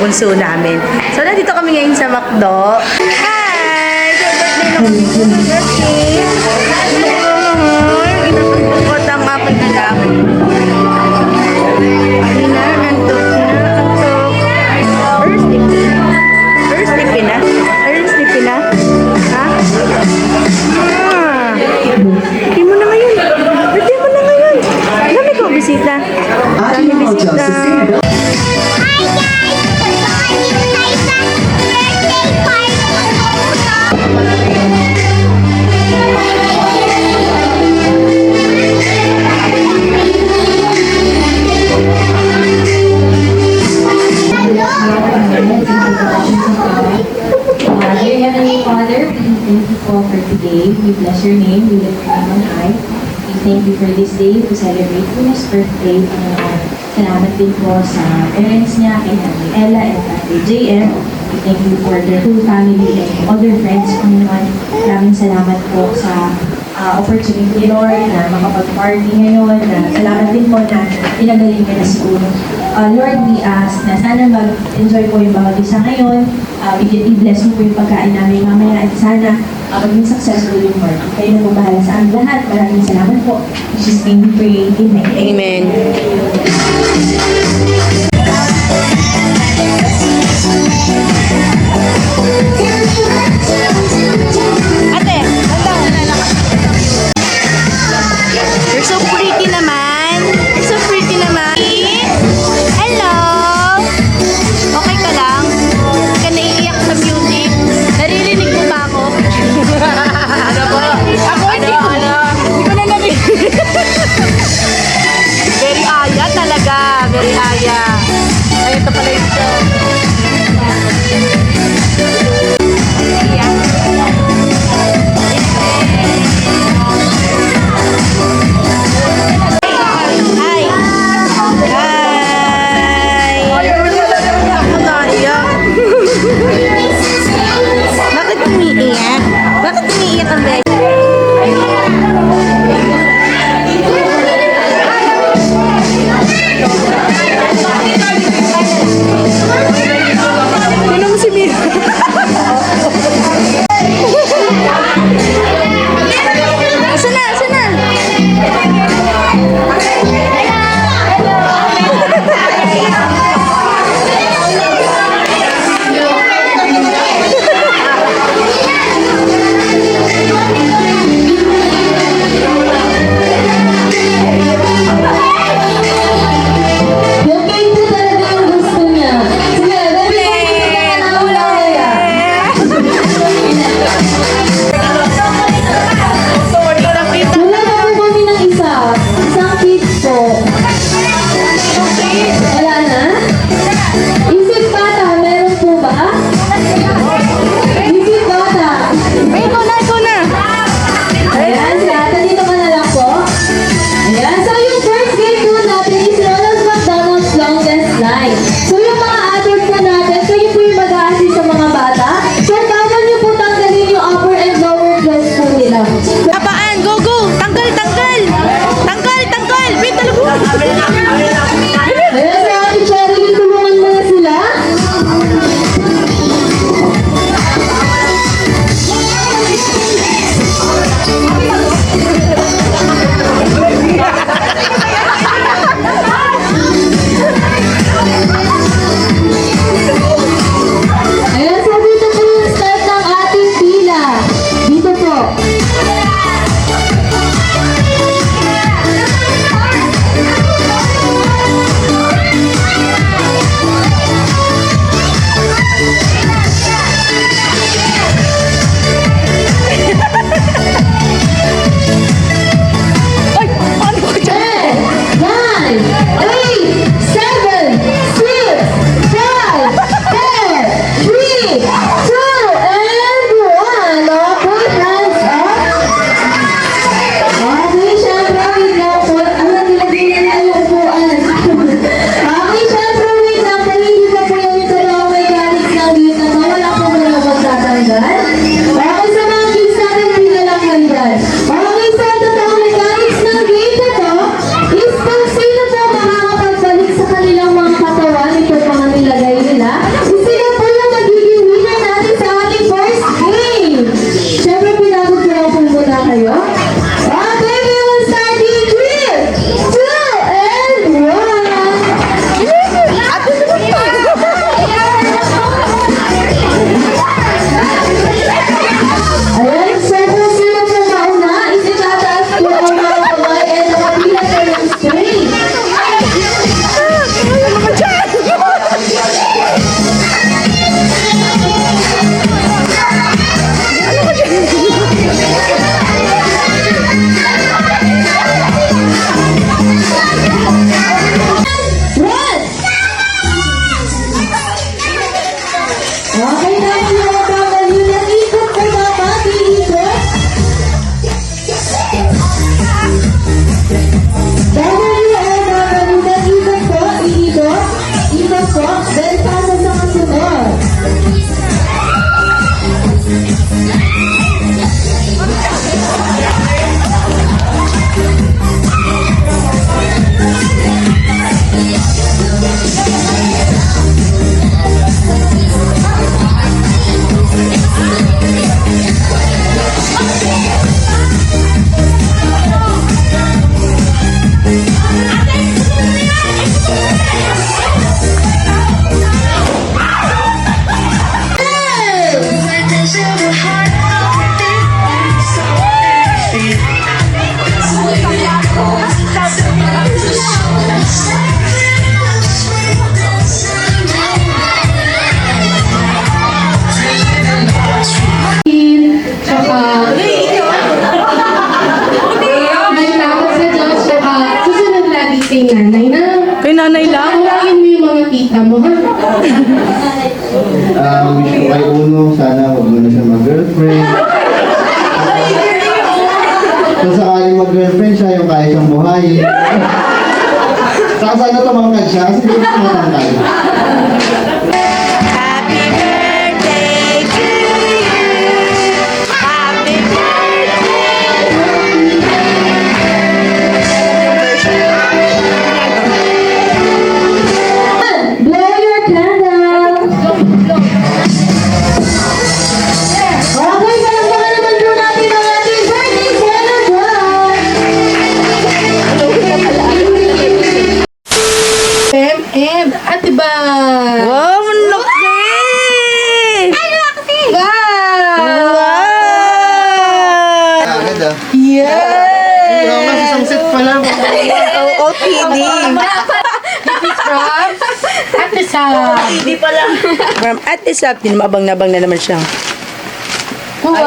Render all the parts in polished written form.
bunso namin. So, nandito kami ngayon sa McDo. Hi! So, birthday ng birthday. Inapagpukot ang aking anak. Antok na. First sleepy na? Ha? Birthday mo na ngayon. Dami ko bisita. Dami bisita. Dear Heavenly Father, we thank you for today. We bless your name. We lift your name on high. We thank you for this day to celebrate Kuna's birthday. Salamat din po sa parents niya, kay Nanay Ella and Tatay JM. We thank you for their whole family and other friends. Panginoon, maraming salamat po sa opportunity, Lord, na makapag-party ngayon. Salamat din po na pinagaling ka na si Uno. Lord, we ask na sana mag-enjoy po yung bawat isa ngayon. I-bless mo po yung pagkain namin mamaya at sana maging successful yung work. Kayo na po bahala sa aming lahat. Maraming salamat po. In Jesus' name we pray. Amen. Amen. Ate, you're so pretty naman. You're so pretty naman. Hello! Okay ka lang? Hindi ka naiiyak sa music? Naririnig mo ba ako? Ano po? Ako hindi ko na narinig. Very aya talaga. Very aya. Ay, ito pala yung show. Okay, W, nag-ikot po dapat, iikot. Nag-ikot po, iikot. Ikot po, then pasa sa kasunod. Tsaka, may takot sa Diyos, tsaka susunod lagi kay nanay na. Kay nanay lang? Tawagin mo yung mga tita mo, ha? Wish ko kay Uno, sana huwag mo na siya mag-girlfriend. Kung sakaling mag-girlfriend siya, yung kaya siyang buhayin. Saka sana tumangkad siya, kasi hindi siya matangkad. Happy birthday to you. Happy Blow your candle! Okay, palakpakan naman po natin ang ating birthday celebrant! Ate ba? Wow, ang laki! Wow! Agad ah. Yay! Wala kasi isang set pa lang. OOTD. From Ate Sam. From Ate Sap, abang-nabang na naman siya. Wow!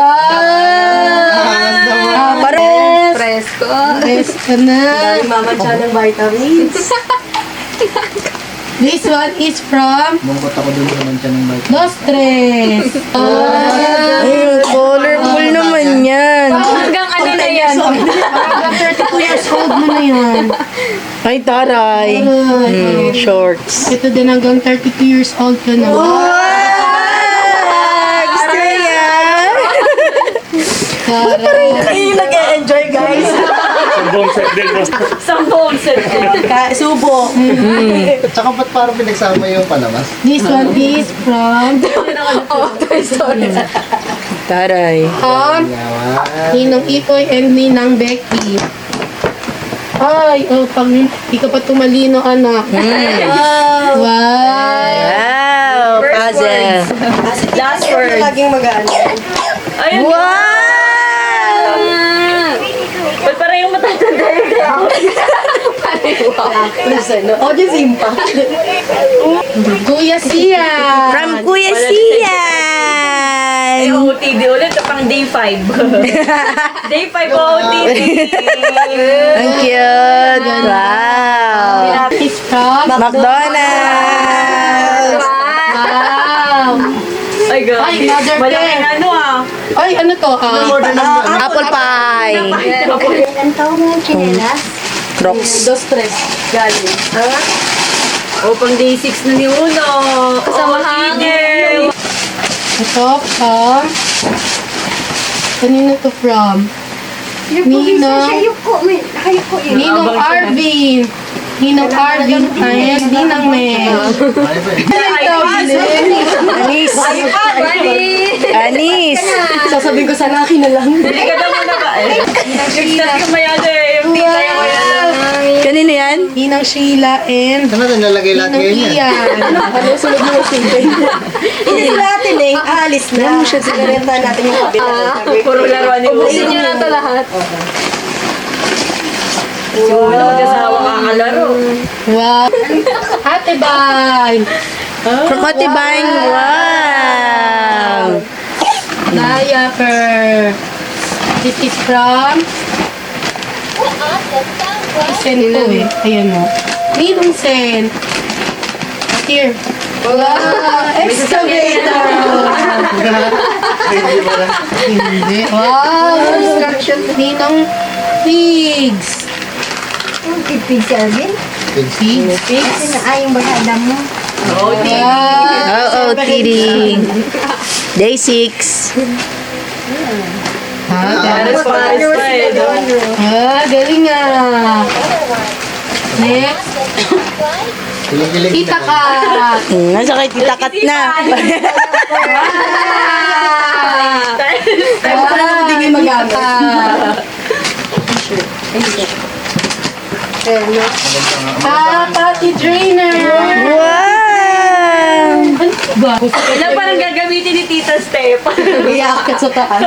Parang Presko. Presko na. Mamansya ng vitamins. This one is from Mungkot ako dun naman siya ng bike. No Stress. ay, colorful naman yan. Hanggang ano na yan? Hanggang 32 years old mo na yan. Ay, taray. Shorts. Ito din hanggang 32 years old ka na. Wow! Gusto niya yan? Kayo nag-e-enjoy, guys. Sampung set. Subo. Tsaka ba't parang pinagsama yung palabas? This one is from Toy Story. Taray. Ninong Ikoy and Ninang Becky. Ay, pag di ka pa tumalino, anak. Wow! Wow! Puzzle. Last word. Laging mag-ano. Ayun. Wow! Ba't parang yung matatanda yung kaya ako? O, di simpa. Kuya Sia! From Kuya Wala Sian! Ay, OOTD ulit. Pang day 5. Day 5 OOTD. Ang cute! Wow! Is from McDonald's! Wow! Ay, God. Ay, mother Malaking care. ano ah. Ay, ano to? Apple pie! Ang tawag mo yung chinelas? Crocs. Dos tres. Galing. O, pang day 6 na ni Uno. Kasama hangin. Ito from... Kanino to from? Ninong... Ninong Arvin. Ninong Arvin and Ninang Mel. Anis! Anis! Sasabihin ko sana akin na lang. Dili ka daw muna ba eh. Nag-start ka maya yung tita yung maya lang. Kanino yan? Ninang Sheila and Saan natin nalagay lahat Ninang ngayon yan? Ian. Ano, sunod mo yung sipin. Hindi sila natin eh. Aalis na. Sigareta natin yung kabila. Puro laruan ni Uno. Ubusin niyo na ito lahat. Si Uno, magkasawa kakalaro. Wow. Ate Bay. From Ate Bang. Wow! Diaper. This is from... Sen to eh. Ayan o. Ninong Sen. Here. Wow. Excavator! Hindi. Wow! Construction ninong pigs. Pipig si Alvin? Kasi na ayong barada mo. Oo, kidding. Day 6. Paris pa eh. Galing ah. Next, Kilig-kilig Tita na. Kat. Nasa kay Tita Kat na. Hindi kayo mag-ata. Party trainer. Wow! Kailan parang gagamitin ni Tita Steph? Iyak ka sa taas.